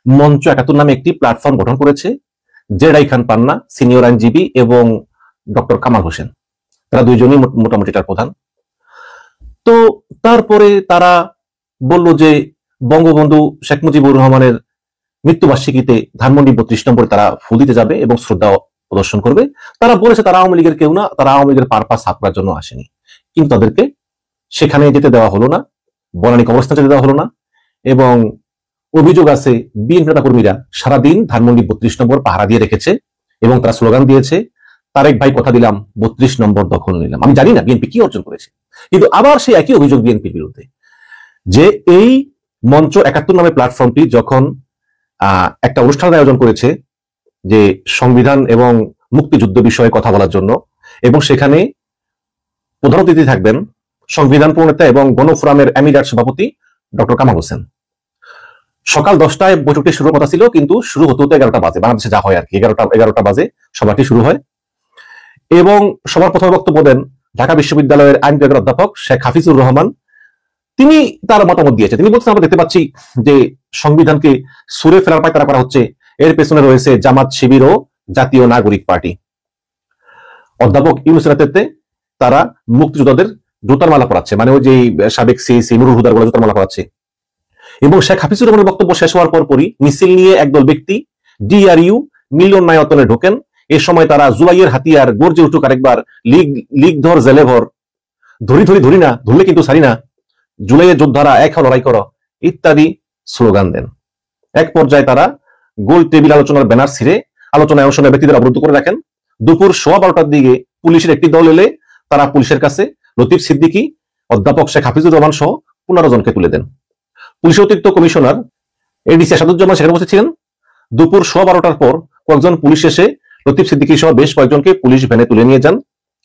মঞ্চ ৭১ নামে একটি প্ল্যাটফর্ম গঠন করেছে জেডাই খান পান্না, সিনিয়র আইনজীবী, এবং ডক্টর কামাল হোসেন। তারা দুইজনই মোটামুটি এটার প্রধান। তো তারপরে তারা বলল যে বঙ্গবন্ধু শেখ মুজিবুর রহমানের মৃত্যুবার্ষিকীতে ধানমন্ডি ৩২ নম্বরে তারা ফুল দিতে যাবে এবং শ্রদ্ধা প্রদর্শন করবে। তারা বলেছে তারা আওয়ামী লীগের কেউ না, তারা আওয়ামী লীগের পারপাস সাফ করার জন্য আসেনি। কিন্তু তাদেরকে সেখানে যেতে দেওয়া হলো না, বনানী কবরস্থানে যেতে দেওয়া হলো না। এবং অভিযোগ আছে বিএনপি নেতা কর্মীরা সারাদিন ধানমন্ডি ৩২ নম্বর পাহারা দিয়ে রেখেছে এবং তারা স্লোগান দিয়েছে, তারেক ভাই কথা দিলাম ৩২ নম্বর দখল নিলাম। আমি জানি না বিএনপি কি অর্জন করেছে, কিন্তু আবার সেই একই অভিযোগ বিএনপির বিরুদ্ধে যে এই মঞ্চ ৭১ নামে প্ল্যাটফর্মটি যখন একটা অনুষ্ঠানের আয়োজন করেছে যে সংবিধান এবং মুক্তিযুদ্ধ বিষয়ে কথা বলার জন্য, এবং সেখানে প্রধান অতিথি থাকবেন সংবিধান প্রণেতা এবং গণফোরামের এমিরাত সভাপতি ডক্টর কামাল হোসেন। সকাল 10টায় বৈঠকটি শুরুর কথা ছিল, কিন্তু শুরু হতে হতে 11টা বাজে, বাংলাদেশে যা হয় আর কি, 11টা বাজে সভাটি শুরু হয়। এবং সবার প্রথমে বক্তব্য দেন ঢাকা বিশ্ববিদ্যালয়ের আইন বিভাগের অধ্যাপক শেখ হাফিজুর রহমান। তিনি তার মতামত দিয়েছেন। তিনি বলছেন, আমরা দেখতে পাচ্ছি যে সংবিধানকে সুরে ফেলার পায়তারা করা হচ্ছে, এর পেছনে রয়েছে জামাত, শিবির ও জাতীয় নাগরিক পার্টি। অধ্যাপক ইউনূসের নেতৃত্বে তারা মুক্তিযোদ্ধাদের জুতার মালা পরাচ্ছে, মানে ওই যে সাবেক সিএসি নুরুল হুদার বলে জুতার মালা পরাচ্ছে। এবং শেখ হাফিজুর রহমানের বক্তব্য শেষ হওয়ার পরই মিছিল নিয়ে একদল ব্যক্তি ডিআরইউ মিলনায়তনে ঢোকেন। এ সময় তারা জুলাইয়ের হাতিয়ার, গর্জে উঠুক আরেকবার, লিগ ধর জেলে ভর, ধরি না, ধরলে কিন্তু ছাড়ি না, জুলাইয়ের যোদ্ধারা এক হও লড়াই করো ইত্যাদি স্লোগান দেন। এক পর্যায়ে তারা গোল টেবিল আলোচনার ব্যানার ছিঁড়ে আলোচনায় অংশ নেওয়া ব্যক্তিদের অবরুদ্ধ করে রাখেন। দুপুর 12:15টার দিকে পুলিশের একটি দল এলে তারা পুলিশের কাছে লতিফ সিদ্দিকী, অধ্যাপক শেখ হাফিজুর রহমান সহ 15 জনকে তুলে দেন। পুলিশ অতিরিক্ত কমিশনার এডিসি আসাদুজ্জামান সেখানে বসেছিলেন। দুপুর 12:15টার পর কয়েকজন পুলিশ এসে লতিফ সিদ্দিকী সহ বেশ কয়েকজনকে পুলিশ ভ্যানে তুলে নিয়ে যান।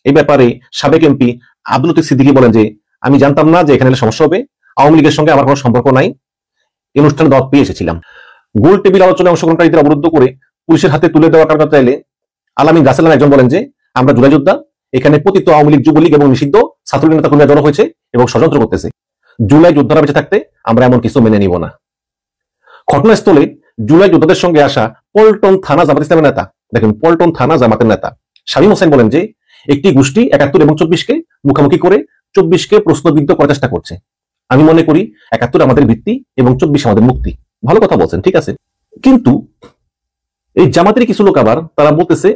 এই ব্যাপারে সাবেক এমপি আব্দুল লতিফ সিদ্দিকী বলেন যে, আমি জানতাম না যে এখানে সমস্যা হবে, আওয়ামী লীগের সঙ্গে আমার কোনো সম্পর্ক নাই, এই অনুষ্ঠানে দাওয়াত পেয়ে এসেছিলাম। গোল টেবিল আলোচনায় অংশগ্রহণকারীদের অবরুদ্ধ করে পুলিশের হাতে তুলে দেওয়ার কথা চাইলে আলামিন রাসেল নামে একজন বলেন যে, আমরা জুলাই যোদ্ধা, এখানে পতিত আওয়ামী লীগ, যুবলীগ এবং নিষিদ্ধ ছাত্রলীগ নেতা কর্মীরা জড়ো হয়েছে এবং ষড়যন্ত্র করতেছে। জুলাই যোদ্ধারা বেঁচে থাকতে আমরা এমন কিছু মেনে নিব না। ঘটনাস্থলে জুলাই যোদ্ধাদের সঙ্গে আসা পল্টন থানা জামাত ইসলামের নেতা, দেখেন পল্টন থানা জামাতের নেতা শামীম হোসেন বলেন যে, একটি গোষ্ঠী ৭১ এবং ২৪কে মুখোমুখি করে ২৪কে প্রশ্নবিদ্ধ করার চেষ্টা করছে। আমি মনে করি ৭১ আমাদের ভিত্তি এবং ২৪ আমাদের মুক্তি। ভালো কথা বলছেন, ঠিক আছে, কিন্তু এই জামাতের কিছু লোক আবার তারা বলতেছে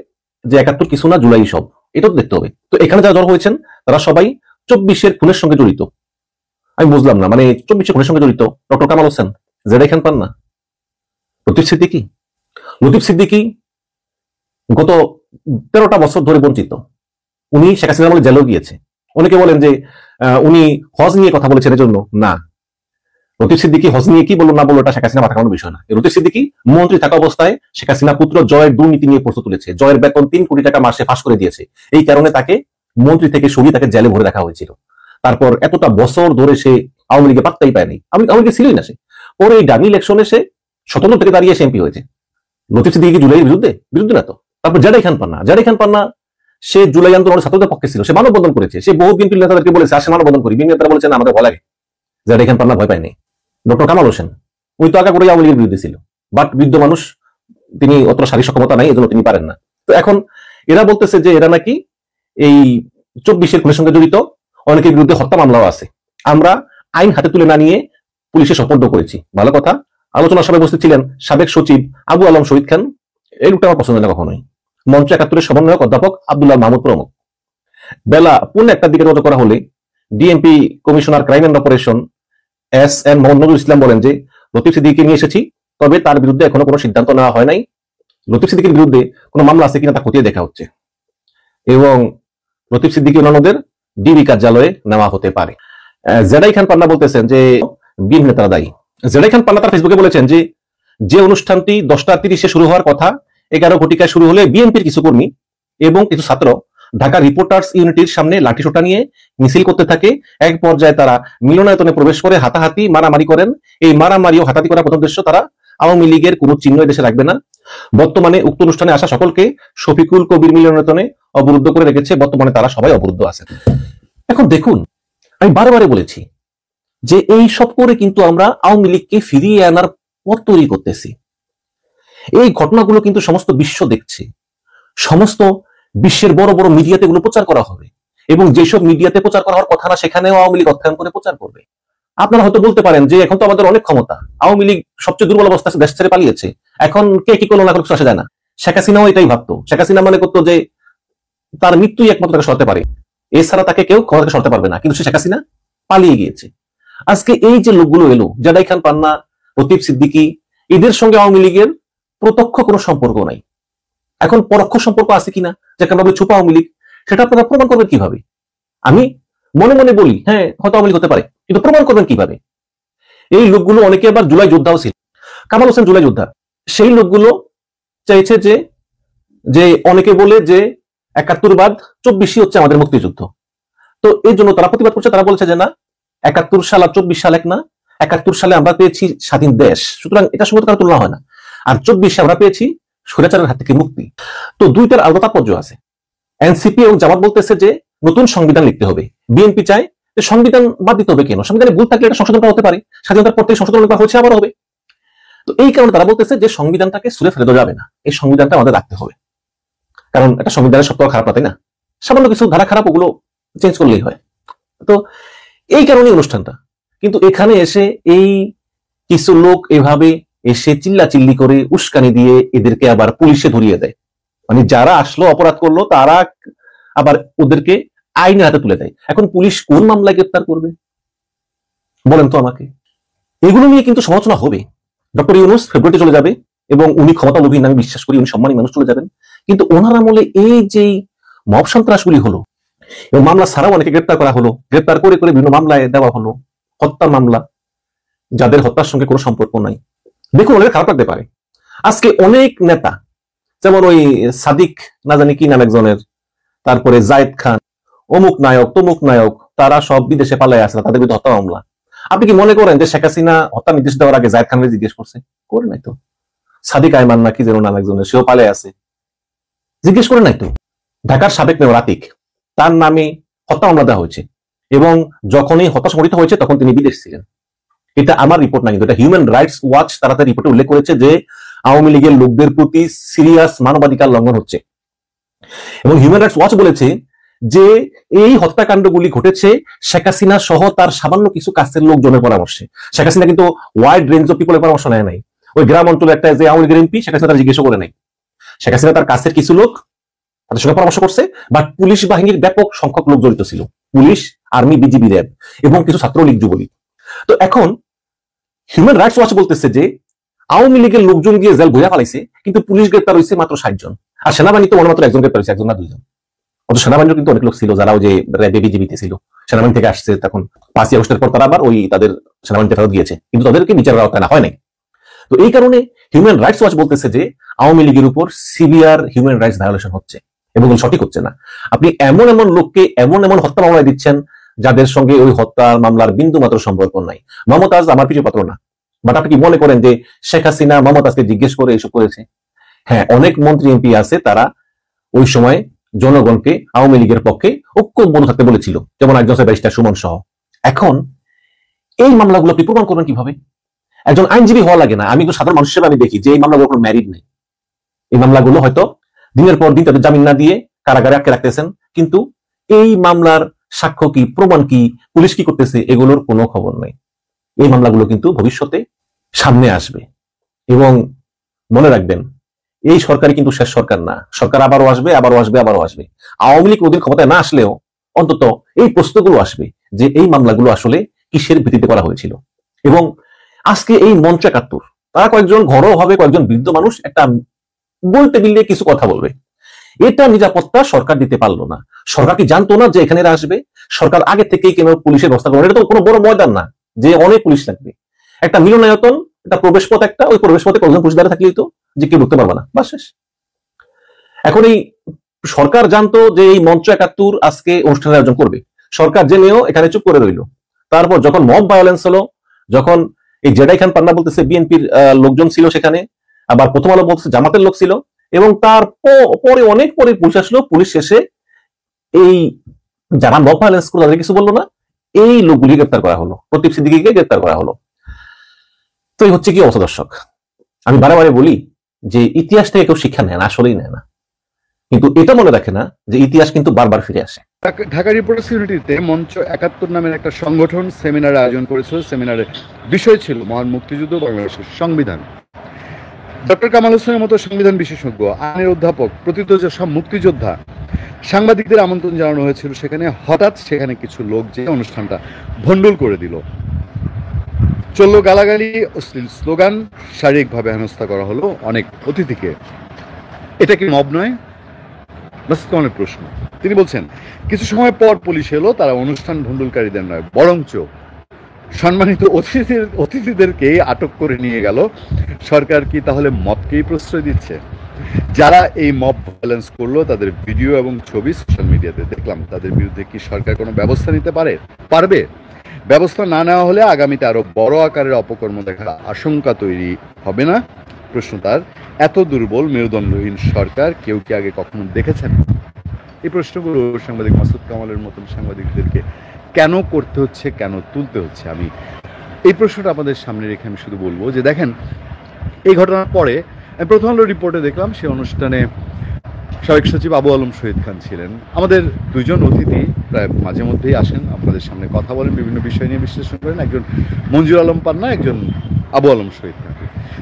যে ৭১ কিছু না, জুলাই সব। এটা তো দেখতে হবে। তো এখানে যারা জড়ো হয়েছেন তারা সবাই ২৪-এর খুনের সঙ্গে জড়িত। আমি বুঝলাম না, মানে ২৪-এর খুনের সঙ্গে জড়িত ডক্টর কামাল হোসেন, জেডাই খান পান্না, লতিফ সিদ্দিকী গত 13টা বছর ধরে বঞ্চিত। উনি শেখ হাসিনার আমলে জেলেও গিয়েছে। অনেকে বলেন যে উনি হজ নিয়ে কথা বলেছেন, এর জন্য না। লতিফ সিদ্দিকী হজ নিয়ে কি বললো না বললো, এটা শেখ হাসিনা মাথা কামানোর বিষয় না। লতিফ সিদ্দিকী মন্ত্রী থাকা অবস্থায় শেখ হাসিনা পুত্র জয়ের দুর্নীতি নিয়ে প্রশ্ন তুলেছে। জয়ের বেতন 3 কোটি টাকা মাসে ফাঁস করে দিয়েছে। এই কারণে তাকে মন্ত্রী থেকে সরিয়ে তাকে জেলে ভরে রাখা হয়েছিল। তারপর এতটা বছর ধরে সে আওয়ামী লীগে পাত্তাই পায়নি, আওয়ামী লীগে ছিলই না সে। পরে এই ডামি ইলেকশনে সে স্বতন্ত্র থেকে দাঁড়িয়ে এমপি হয়েছে। লতিফ সিদ্দিকী জুলাইয়ের বিরুদ্ধে না তো। তারপর জেডাই খান পান্না সে জুলাই আন্দোলনের ছাত্রদের পক্ষে ছিল, সে মানববন্ধন করেছে। সে বহু বিএনপি নেতাদেরকে বলেছে আসে মানববন্ধন করি, বিএনপি নেতারা বলেছেন আমাদের ভয় লাগে। জেডাই খান পান্না ভয় পায়নি। ডক্টর কামাল হোসেন উনি তো আগে করে আওয়ামী লীগের বিরুদ্ধে ছিল, বাট বৃদ্ধ মানুষ, তিনি অত শারীরিক সক্ষমতা নাই, এজন্য তিনি পারেন না। তো এখন এরা বলতেছে যে এরা নাকি এই ২৪-এর খুনের সঙ্গে জড়িত, অনেকের বিরুদ্ধে হত্যা মামলাও আছে। আমরা আইন হাতে তুলে না নিয়ে পুলিশে সোপর্দ করেছি। ভালো কথা। আলোচনার সভায় উপস্থিত ছিলেন সাবেক সচিব আবু আলম শহীদ খান, এই লোকটা আমার পছন্দ না কখনোই। মঞ্চ ৭১-এর সমন্বয়ক অধ্যাপক আব্দুল্লাহ মাহমুদ প্রমুখ। বেলা ১:১টার দিকে যোগাযোগ করা হলে DMP commissioner crime and operation SN Mohammad Nazrul Islam বলেন যে, লতিফ সিদ্দিকীকে নিয়ে এসেছি, তবে তার বিরুদ্ধে এখনো কোনো সিদ্ধান্ত নেওয়া হয় নাই। লতিফ সিদ্দিকীর বিরুদ্ধে কোনো মামলা আছে কিনা তা খতিয়ে দেখা হচ্ছে এবং লতিফ সিদ্দিকী অন্যান্যদের ডিবি কার্যালয়ে নেওয়া হতে পারে। জেডাই খান পান্না বলতেছেন যে বিএনপি নেতারা দায়ী। জেডাই খান পান্না তার ফেসবুকে বলেছেন যে অনুষ্ঠানটি 10:30-এ শুরু হওয়ার কথা 11 ঘটিকায় শুরু হলে বিএনপির কিছু কর্মী এবং কিছু ছাত্র ঢাকা রিপোর্টার্স ইউনিটির সামনে লাঠিসোঁটা নিয়ে মিছিল করতে থাকে। এক পর্যায়ে তারা মিলনায়তনে প্রবেশ করে হাতাহাতি মারামারি করেন। এই মারামারি ও হাতাহাতি করার প্রথম উদ্দেশ্য, তারা আওয়ামী লীগের কোনো চিহ্ন দেশে রাখবে না। বর্তমানে উক্ত অনুষ্ঠানে আসা সকলকে শফিকুল কবির মিলনায়তনে অবরুদ্ধ করে রেখেছে। বর্তমানে তারা সবাই অবরুদ্ধ আছেন। এখন দেখুন, আমি বারবারে বলেছি যে এই সব করে কিন্তু আমরা আওয়ামী লীগকে ফিরিয়ে আনার পথ তৈরি করতেছি। এই ঘটনাগুলো কিন্তু সমস্ত বিশ্ব দেখছে, সমস্ত বিশ্বের বড় বড় মিডিয়াতে এগুলো প্রচার করা হবে, এবং যেসব মিডিয়াতে প্রচার করা হওয়ার কথা না সেখানেও আওয়ামী লীগ অর্থায়ন করে প্রচার করবে। আপনারা হয়তো বলতে পারেন যে এখন তো আমাদের অনেক ক্ষমতা, আওয়ামী লীগ সবচেয়ে দুর্বল অবস্থা দেশ ছেড়ে পালিয়েছে, এখন কে কি করলো না কিছু আসে যায় না। শেখ হাসিনাও এটাই ভাবতো। শেখ হাসিনা মনে করতো যে তার মৃত্যুই একমাত্র তাকে সরাতে পারে, এছাড়া তাকে কেউ ক্ষমতা থেকে সরাতে পারবে না, কিন্তু সে শেখ হাসিনা পালিয়ে গিয়েছে। আজকে এই যে লোকগুলো এলো, জাদাই খান পান্না, লতিফ সিদ্দিকী, এদের সঙ্গে আওয়ামী লীগের প্রত্যক্ষ কোনো সম্পর্ক নাই। এখন পরোক্ষ সম্পর্ক আছে কিনা, যাকে আমরা বলি ছোপা আওয়ামী লীগ, সেটা আপনারা প্রমাণ করবেন কিভাবে? আমি মনে মনে বলি হ্যাঁ হয়তো আওয়ামী লীগ হতে পারে, কিন্তু প্রমাণ করবেন কিভাবে? এই লোকগুলো অনেকে আবার জুলাই যোদ্ধাও ছিল, কামাল হোসেন জুলাই যোদ্ধা। সেই লোকগুলো চাইছে যে যে অনেকে বলে যে ৭১ বাদ ২৪ই হচ্ছে আমাদের মুক্তিযুদ্ধ। তো এই জন্য তারা প্রতিবাদ করছে, তারা বলছে যে না ৭১ সাল আর ২৪ সাল এক না, ৭১ সালে আমরা পেয়েছি স্বাধীন দেশ, সুতরাং এটার সঙ্গে কারো তুলনা হয় না, আর ২৪ আমরা পেয়েছি স্বৈরাচারের হাত থেকে মুক্তি। তো দুইটার আলাদা তাৎপর্য আছে। এনসিপি এবং জামাত বলতেছে যে নতুন সংবিধান লিখতে হবে, বিএনপি চায় যে সংবিধান বাদ দিতে হবে। কেন? সংবিধানে ভুল থাকলে এটা সংশোধন করা হতে পারে, স্বাধীনতার পর থেকে সংশোধন করা হচ্ছে, আবার হবে। তো এই কারণে তারা বলতেছে যে সংবিধানটাকে ছুঁড়ে ফেলে দেওয়া যাবে না, এই সংবিধানটা আমাদের রাখতে হবে, কারণ একটা সংবিধানের সব খারাপ না, তাই না? সামান্য কিছু ধারা খারাপ, ওগুলো চেঞ্জ করলেই হয়। তো এই কারণে অনুষ্ঠানটা। কিন্তু এখানে এসে এই কিছু লোক এভাবে এসে চিল্লা চিল্লি করে উস্কানি দিয়ে এদেরকে আবার পুলিশে ধরিয়ে দেয়, মানে যারা আসলো অপরাধ করলো তারা আবার ওদেরকে আইনের হাতে তুলে দেয়। এখন পুলিশ কোন মামলায় গ্রেপ্তার করবে বলেন তো আমাকে? এগুলো নিয়ে কিন্তু সমালোচনা হবে। ডক্টর ইউনূস ফেব্রুয়ারিতে চলে যাবে এবং উনি ক্ষমতা লোভী, আমি বিশ্বাস করি উনি সম্মানী মানুষ, চলে যাবেন। কিন্তু ওনার আমলে এই যে মব সন্ত্রাসগুলি হলো এবং মামলা ছাড়াও অনেকে গ্রেপ্তার করা হলো, গ্রেপ্তার করে করে বিভিন্ন মামলায় দেওয়া হলো, হত্যা মামলা, যাদের হত্যার সঙ্গে কোনো সম্পর্ক নাই। দেখুন অনেক খারাপ লাগতে পারে। আজকে অনেক নেতা, যেমন ওই সাদিক না জানি কি নাম একজনের, তারপরে জায়েদ খান, অমুক নায়ক তমুক নায়ক, তারা সব বিদেশে পালায় আসে, তাদের বিরুদ্ধে হত্যা মামলা। আপনি কি মনে করেন যে শেখ হাসিনা হত্যা নির্দেশ দেওয়ার আগে জায়েদ খানকে জিজ্ঞেস করছে? করে নাই তো। সাদিক আয়মান নাকি যেন নাম একজনের, সেও পালায় আছে, জিজ্ঞেস করে নাই তো। ঢাকার সাবেক মেয়র আতিক, তার নামে হত্যা মামলা দেওয়া হয়েছে, এবং যখনই হত্যা সংঘটিত হয়েছে তখন তিনি বিদেশ ছিলেন। এটা আমার রিপোর্ট না, কিন্তু এটা হিউম্যান রাইটস ওয়াচ তারা তার রিপোর্টে উল্লেখ করেছে যে আওয়ামী লীগের লোকদের প্রতি সিরিয়াস মানবাধিকার লঙ্ঘন হচ্ছে। এবং হিউম্যান রাইটস ওয়াচ বলেছে যে এই হত্যাকাণ্ডগুলি ঘটেছে শেখ হাসিনা সহ তার সামান্য কিছু কাছের লোকজনের পরামর্শে। শেখ হাসিনা কিন্তু ওয়াইড রেঞ্জ অফ পিপলের পরামর্শ নেয় নাই। ওই গ্রাম অঞ্চলে একটা যে আওয়ামী লীগের এমপি, শেখ হাসিনা তারা জিজ্ঞেস করে নাই। শেখ হাসিনা তার কাছের কিছু লোক তাদের সঙ্গে পরামর্শ করছে, বাট পুলিশ বাহিনীর ব্যাপক সংখ্যক লোক জড়িত ছিল, পুলিশ, আর্মি, বিজিবি, র্যাব এবং কিছু ছাত্রলীগ, যুবলীগ। তো এখন হিউম্যান রাইটস ওয়াচ বলতেছে যে আওয়ামী লীগের লোকজন গিয়ে জেল ভুয়া পালাইছে, কিন্তু পুলিশ গ্রেপ্তার হয়েছে মাত্র 60 জন, আর সেনাবাহিনী তো মাত্র একজন গ্রেপ্তার হয়েছে, একজন না দুইজন। অত সেনাবাহিনীর কিন্তু অনেক লোক ছিল যারা ওই যে র্যাবে বিজিবিতে ছিল, সেনাবাহিনী থেকে আসছে, তখন 5ই আগস্টের পর তারা আবার ওই তাদের সেনাবাহিনীতে ফেরত গিয়েছে, কিন্তু তাদেরকে বিচারের আওতায় না হয় নাই। তো এই কারণে হিউম্যান রাইটস ওয়াচ বলতেছে যে আওয়ামী লীগের উপর সিভিয়ার হিউম্যান রাইটস ভায়োলেশন হচ্ছে এবং সঠিক হচ্ছে না। আপনি এমন এমন লোককে এমন এমন হত্যা মামলায় দিচ্ছেন যাদের সঙ্গে ওই হত্যা মামলার বিন্দু মাত্র সম্পর্ক নাই। মমতাজ আমার পিছু পাত্র না, বাট আপনি কি মনে করেন যে শেখ হাসিনা মমতাজকে জিজ্ঞেস করে এসব করেছে? হ্যাঁ, অনেক মন্ত্রী এমপি আছে তারা ওই সময় জনগণকে আওয়ামী লীগের পক্ষে ঐক্যবদ্ধ থাকতে বলেছিল, যেমন একজন ব্যারিস্টার সুমন সহ। এখন এই মামলাগুলো আপনি প্রমাণ করবেন কিভাবে? একজন আইনজীবী হওয়া লাগে না, আমি একজন সাধারণ মানুষ হিসেবে আমি দেখি যে এই মামলাগুলো কোনো ম্যারিড নেই। এই মামলাগুলো হয়তো দিনের পর দিন তাদের জামিন না দিয়ে কারাগারে আটকে রাখতেছেন, কিন্তু এই মামলার সাক্ষ্য কি, প্রমাণ কি, পুলিশ কি করতেছে, এগুলোর কোনো খবর নেই। এই মামলাগুলো কিন্তু ভবিষ্যতে সামনে আসবে, এবং মনে রাখবেন এই সরকারই কিন্তু শেষ সরকার না, সরকার আবারও আসবে, আবারও আসবে, আবারও আসবে। আওয়ামী লীগ ওদের ক্ষমতায় না আসলেও অন্তত এই প্রশ্নগুলো আসবে যে এই মামলাগুলো আসলে কিসের ভিত্তিতে করা হয়েছিল। এবং আজকে এই মঞ্চ ৭১, তারা কয়েকজন ঘরোয়া হবে, কয়েকজন বৃদ্ধ মানুষ একটা বলতে বিললে কিছু কথা বলবে, এটা নিরাপত্তা সরকার দিতে পারলো না। সরকার কি জানতো না যে এখানে আসবে? সরকার আগে থেকেই কেন পুলিশের ব্যবস্থা করবে? এটা তো কোনো বড় ময়দান না যে অনেক পুলিশ লাগবে, একটা মিলনায়তন, একটা প্রবেশ পথ, একটা ওই প্রবেশ পথে কয়েকজন পুলিশ দাঁড়িয়ে থাকলেই তো যে কেউ ঢুকতে পারবে না, বাস শেষ। এখন এই সরকার জানতো যে এই মঞ্চ ৭১ আজকে অনুষ্ঠানের আয়োজন করবে, সরকার জেনেও এখানে চুপ করে রইল। তারপর যখন মব ভায়োলেন্স হলো, যখন এই জেডাই খান পান্না বলতেছে বিএনপির লোকজন ছিল সেখানে, আবার প্রথম আলো বলতেছে জামাতের লোক ছিল, এবং তারপরে অনেক পরে পুলিশ আসলো, পুলিশ শেষে এই যারা মব ভায়োলেন্স করলো তাদের কিছু বললো না, এই লোকগুলি গ্রেপ্তার করা হলো, লতিফ সিদ্দিকীকে গ্রেপ্তার করা হলো। তো এই হচ্ছে কি অবস্থা দর্শক। আমি বারে বারে বলি যে ইতিহাস থেকে কেউ শিক্ষা নেয় না, আসলেই নেয় না, কিন্তু এটা মনে রাখে না যে ইতিহাস কিন্তু বারবার ফিরে আসে। ঢাকা রিপোর্টার্স ইউনিটিতে মঞ্চ ৭১ নামের একটা সংগঠন সেমিনার আয়োজন করেছিল। সেমিনারের বিষয় ছিল মহান মুক্তিযুদ্ধ, বাংলাদেশের সংবিধান। ডক্টর কামাল হোসেনের মতো সংবিধান বিশেষজ্ঞ, আইনের অধ্যাপক, প্রথিতযশা মুক্তিযোদ্ধা, সাংবাদিকদের আমন্ত্রণ জানানো হয়েছিল সেখানে। হঠাৎ সেখানে কিছু লোক যে অনুষ্ঠানটা ভণ্ডুল করে দিল, চললো গালাগালি, অশ্লীল স্লোগান, শারীরিকভাবে হেনস্থা করা হলো অনেক অতিথিকে। এটা কি মব নয়? বাস্তবায়নের প্রশ্ন। তিনি বলছেন কিছু সময় পর পুলিশ এলো, তারা অনুষ্ঠান ভণ্ডুলকারীদের নয় বরঞ্চ সম্মানিত অতিথিদেরকে আটক করে নিয়ে গেল। সরকার কি তাহলে মবকেই প্রশ্রয় দিচ্ছে? যারা এই মব ভায়োলেন্স করলো তাদের ভিডিও এবং ছবি সোশ্যাল মিডিয়াতে দেখলাম। তাদের বিরুদ্ধে কি সরকার কোনো ব্যবস্থা নিতে পারবে? ব্যবস্থা না নেওয়া হলে আগামীতে আরো বড় আকারের অপকর্ম দেখার আশঙ্কা তৈরি হবে না? প্রশ্ন তার। এত দুর্বল মেরুদণ্ডহীন সরকার কেউ কি আগে কখনো দেখেছেন? এই প্রশ্নগুলো সাংবাদিক মাসুদ কামালের মতন সাংবাদিকদেরকে কেন করতে হচ্ছে, কেন তুলতে হচ্ছে, আমি এই প্রশ্নটা আপনাদের সামনে রেখে আমি শুধু বলবো যে দেখেন, এই ঘটনার পরে আমি প্রথম আলো রিপোর্টে দেখলাম সে অনুষ্ঠানে সাবেক সচিব আবু আলম শহীদ খান ছিলেন। আমাদের দুজন অতিথি প্রায় মাঝে মধ্যেই আসেন, আপনাদের সামনে কথা বলেন, বিভিন্ন বিষয় নিয়ে বিশ্লেষণ করেন। একজন মঞ্জুর আলম পান্না, একজন আবু আলম শহীদ খান।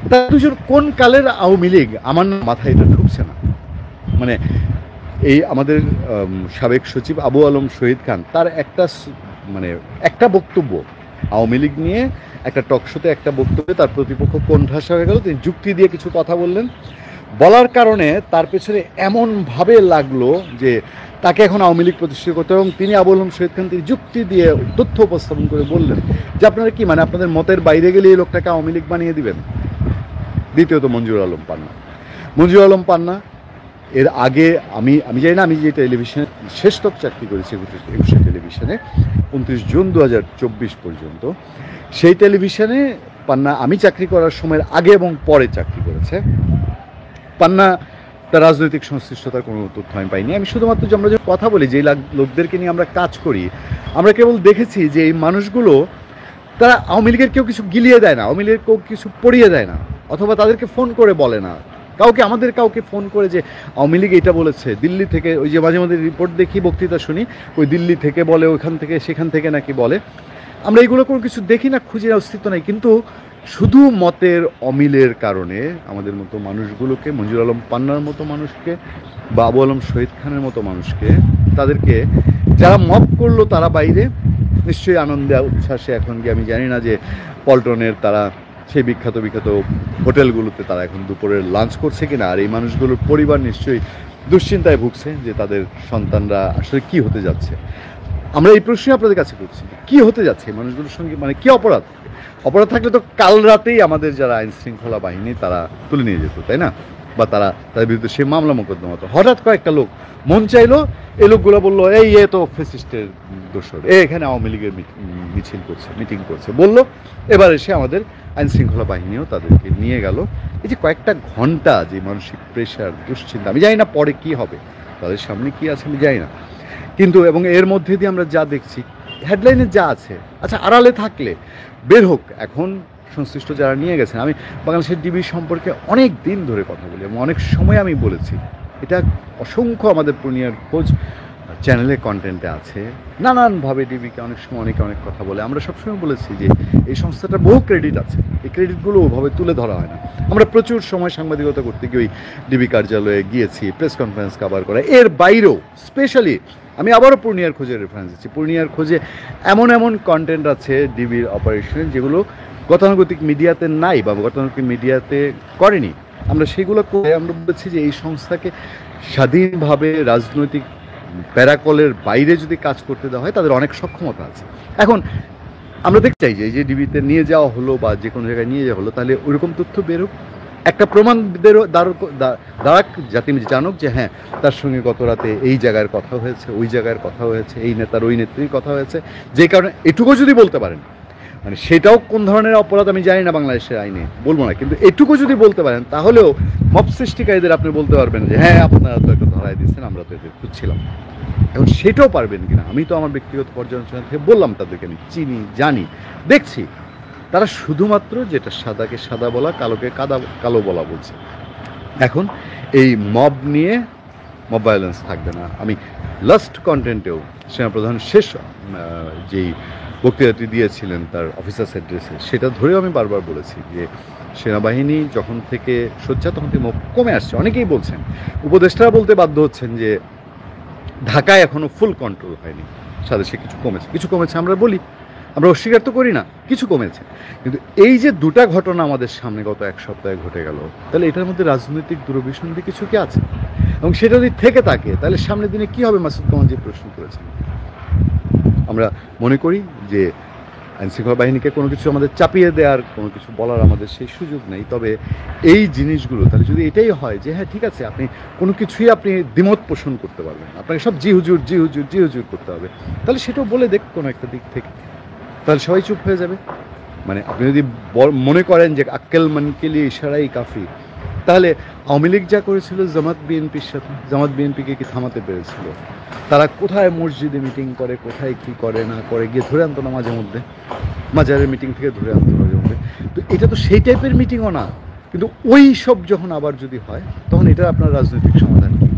তারা দুজন কোন কালের আওয়ামী লীগ আমার মাথায় এটা ঢুকছে না। মানে এই আমাদের সাবেক সচিব আবু আলম শহীদ খান, তার একটা বক্তব্য আওয়ামী লীগ নিয়ে একটা টকশোতে একটা বক্তব্যে তার প্রতিপক্ষ কোণঠাসা হয়ে গেল। তিনি যুক্তি দিয়ে কিছু কথা বলার কারণে তার পেছনে এমনভাবে লাগলো যে তাকে এখন আওয়ামী লীগ প্রতিষ্ঠিত করতে হবে। এবং তিনি আবু আলম শহীদ খান তিনি যুক্তি দিয়ে তথ্য উপস্থাপন করে বললেন যে আপনারা কি আপনাদের মতের বাইরে গেলে এই লোকটাকে আওয়ামী লীগ বানিয়ে দিবেন? দ্বিতীয়ত মঞ্জুর আলম পান্না এর আগে আমি জানি না, আমি যে টেলিভিশনে শেষতক চাকরি করেছি একুশে টেলিভিশনে 29 জুন 2024 পর্যন্ত, সেই টেলিভিশনে পান্না আমি চাকরি করার সময়ের আগে এবং পরে চাকরি করেছে। পান্না তার রাজনৈতিক সংশ্লিষ্টতার কোনো তথ্য আমি পাইনি। আমি শুধুমাত্র যে আমরা যে কথা বলি, যে লোকদেরকে নিয়ে আমরা কাজ করি, আমরা কেবল দেখেছি যে এই মানুষগুলো তারা আওয়ামী লীগের কেউ কিছু গিলিয়ে দেয় না, আওয়ামী লীগের কেউ কিছু পড়িয়ে দেয় না, অথবা তাদেরকে ফোন করে বলে না কাউকে ফোন করে যে আওয়ামী লীগ এটা বলেছে দিল্লি থেকে। ওই যে মাঝে মাঝে রিপোর্ট দেখি, বক্তৃতা শুনি, ওই দিল্লি থেকে বলে, ওইখান থেকে সেখান থেকে নাকি বলে। আমরা এইগুলো কোনো কিছু দেখি না, খুঁজে অস্তিত্ব নেই। কিন্তু শুধু মতের অমিলের কারণে আমাদের মতো মানুষগুলোকে, মঞ্জুর আলম পান্নার মতো মানুষকে বা আবু আলম শহীদ খানের মতো মানুষকে, তাদেরকে যারা মব করলো তারা বাইরে নিশ্চয়ই আনন্দে উচ্ছ্বাসে এখন গিয়ে, আমি জানি না যে পল্টনের তারা সেই বিখ্যাত হোটেলগুলোতে তারা এখন দুপুরের লাঞ্চ করছে কিনা, আর এই মানুষগুলোর পরিবার নিশ্চয়ই দুশ্চিন্তায় ভুগছে যে তাদের সন্তানরা আসলে কি হতে যাচ্ছে। আমরা এই প্রশ্নই আপনাদের কাছে করছি, কি হতে যাচ্ছে মানুষগুলোর সঙ্গে, কি অপরাধ থাকলে তো কাল রাতেই আমাদের যারা আইন শৃঙ্খলা বাহিনী তারা তুলে নিয়ে যেত, তাই না? বা তাদের বিরুদ্ধে সে মামলা মোকদ্দমা হতো। হঠাৎ কয়েকটা লোক মন চাইলো, এই লোকগুলো বললো এই তো ফ্যাসিস্টের দোসর, এখানে আওয়ামী লীগের মিটিং করছে বললো। এবার এসে আমাদের আইন শৃঙ্খলা বাহিনীও তাদেরকে নিয়ে গেল। এই যে কয়েকটা ঘন্টা যে মানসিক প্রেশার, দুশ্চিন্তা, আমি জানি না পরে কি হবে, তাদের সামনে কি আছে আমি জানি না, কিন্তু এবং এর মধ্যে দিয়ে আমরা যা দেখছি, হেডলাইনে যা আছে, আচ্ছা আড়ালে থাকলে বের হোক। এখন সংশ্লিষ্ট যারা নিয়ে গেছেন, আমি বাংলাদেশের ডিবি সম্পর্কে অনেক দিন ধরে কথা বলি এবং অনেক সময় আমি বলেছি, এটা অসংখ্য আমাদের পূর্ণিয়ার খোঁজ চ্যানেলে কন্টেন্টে আছে, নানানভাবে ডিবিকে অনেক সময় অনেক কথা বলে। আমরা সবসময় বলেছি যে এই সংস্থাটার বহু ক্রেডিট আছে, এই ক্রেডিটগুলো ওভাবে তুলে ধরা হয় না। আমরা প্রচুর সময় সাংবাদিকতা করতে গিয়ে ওই ডিবি কার্যালয়ে গিয়েছি, প্রেস কনফারেন্স কভার করা, এর বাইরেও স্পেশালি আমি আবারও পূর্ণিয়ার খোঁজের রেফারেন্স দিচ্ছি। পূর্ণিয়ার খোঁজে এমন কন্টেন্ট আছে ডিবির অপারেশনে যেগুলো গতানুগতিক মিডিয়াতে নাই বা গতানুগতিক মিডিয়াতে করেনি। আমরা সেগুলো করে আমরা বলেছি যে এই সংস্থাকে স্বাধীনভাবে রাজনৈতিক প্যারাকলের বাইরে যদি কাজ করতে দেওয়া হয়, তাদের অনেক সক্ষমতা আছে। এখন আমরা দেখতে চাই যে এই যে ডিবিতে নিয়ে যাওয়া হলো বা যে কোনো জায়গায় নিয়ে যাওয়া হলো, তাহলে ওইরকম তথ্য বেরোক, একটা প্রমাণ দাঁড়াক, যাতে জানুক যে হ্যাঁ তার সঙ্গে গত রাতে এই জায়গার কথা হয়েছে, ওই জায়গার কথা হয়েছে, এই নেতার ওই নেত্রীর কথা হয়েছে। যে কারণে এটুকু যদি বলতে পারেন, সেটাও কোন ধরনের অপরাধ আমি জানি না, বাংলাদেশের আইনে বলবো না, কিন্তু এটুকু যদি বলতে পারেন, তাহলেও মব সৃষ্টিকারীদের আপনি বলতে পারবেন যে হ্যাঁ আপনারা তো একটা ধরাই দিচ্ছেন, আমরা তো এদের খুঁজছিলাম। এখন সেটাও পারবেন কিনা, আমি তো আমার ব্যক্তিগত পর্যালোচনা থেকে বললাম, তাদেরকে আমি চিনি, জানি, দেখছি, তারা শুধুমাত্র যেটা সাদাকে সাদা বলা, কালোকে কালো বলা বলছে। এখন এই মব নিয়ে মব ভায়োলেন্স থাকবে না। আমি লাস্ট কন্টেন্টেও সেনাপ্রধান শেষ যেই বক্তৃতাটি দিয়েছিলেন তার অফিসার্স অ্যাড্রেসে, সেটা ধরেও আমি বারবার বলেছি যে সেনাবাহিনী যখন থেকে সজ্জা তখন থেকে মব কমে আসছে। অনেকেই বলছেন, উপদেষ্টারা বলতে বাধ্য হচ্ছেন যে ঢাকায় এখনও ফুল কন্ট্রোল হয়নি, সাদেশে কিছু কমেছে আমরা বলি, আমরা অস্বীকার তো করি না, কিছু কমেছে। কিন্তু এই যে দুটা ঘটনা আমাদের সামনে গত এক সপ্তাহে ঘটে গেল, তাহলে এটার মধ্যে রাজনৈতিক দূরভিসন্ধি কিছু কি আছে? এবং সেটা যদি থেকে থাকে তাহলে সামনের দিনে কি হবে? মাসুদ কামাল যে প্রশ্ন করেছেন, আমরা মনে করি যে আইনশৃঙ্খলা বাহিনীকে কোনো কিছু আমাদের চাপিয়ে দেওয়ার, কোনো কিছু বলার আমাদের সেই সুযোগ নেই। তবে এই জিনিসগুলো তাহলে যদি এটাই হয় যে হ্যাঁ ঠিক আছে, আপনি কোনো কিছুই আপনি দ্বিমত পোষণ করতে পারবেন, আপনাকে সব জি হুজুর করতে হবে, তাহলে সেটাও বলে দেখ কোনো একটা দিক থেকে, তাহলে সবাই চুপ হয়ে যাবে। মানে আপনি যদি মনে করেন যে আক্কেল মানকে লিয়ে ইশারাই কাফি, তাহলে আওয়ামী লীগ যা করেছিল জামাত বিএনপির সাথে, জামাত বিএনপিকে কি থামাতে পেরেছিল? তারা কোথায় মসজিদে মিটিং করে, কোথায় কি করে না করে, গিয়ে ধরে আনতো না মাঝে মধ্যে, মাজারের মিটিং থেকে ধরে আনতো মাঝে মধ্যে। তো এটা তো সেই টাইপের মিটিংও না, কিন্তু ওই সব যখন আবার যদি হয় তখন এটা আপনার রাজনৈতিক সমাধান কি?